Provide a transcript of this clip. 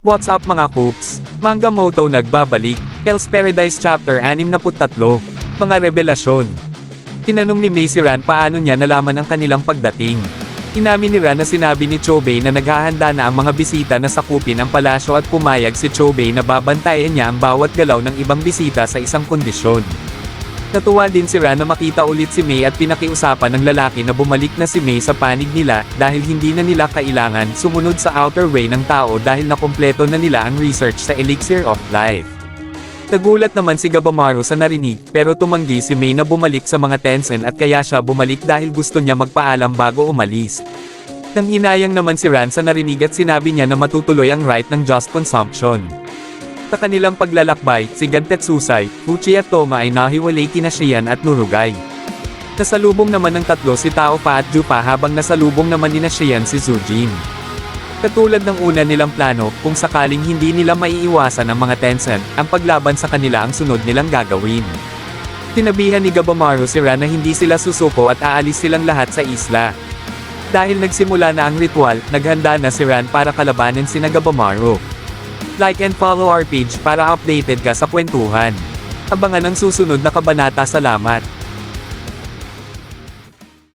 What's up mga Coops? Manga Moto nagbabalik, Hell's Paradise Chapter 63, Mga Revelasyon. Tinanong ni Mei si Ran paano niya nalaman ang kanilang pagdating. Inamin ni Ran na sinabi ni Chobei na naghahanda na ang mga bisita na sakupin ang palasyo at pumayag si Chobei na babantayan niya ang bawat galaw ng ibang bisita sa isang kondisyon. Natuwa din si Ran na makita ulit si Mei at pinakiusapan ng lalaki na bumalik na si Mei sa panig nila dahil hindi na nila kailangan sumunod sa outer way ng tao dahil nakumpleto na nila ang research sa Elixir of Life. Nagulat naman si Gabamaru sa narinig pero tumanggi si Mei na bumalik sa mga Tensen at kaya siya bumalik dahil gusto niya magpaalam bago umalis. Nang hinayang naman si Ran sa narinig at sinabi niya na matutuloy ang right ng just consumption. Sa kanilang paglalakbay, si Gantetsusai, Fuchi at Toma ay nahiwalay kina Shian at Nurugay. Nasalubong naman ng tatlo si Taopa at Jupa habang nasalubong naman ni Shian si Zujin. Katulad ng una nilang plano, kung sakaling hindi nila maiiwasan ang mga Tensen, ang paglaban sa kanila ang sunod nilang gagawin. Tinabihan ni Gabamaru si Ran na hindi sila susuko at aalis silang lahat sa isla. Dahil nagsimula na ang ritual, naghanda na si Ran para kalabanin sina Gabamaru. Like and follow our page para updated ka sa kwentuhan. Abangan ang susunod na kabanata. Salamat!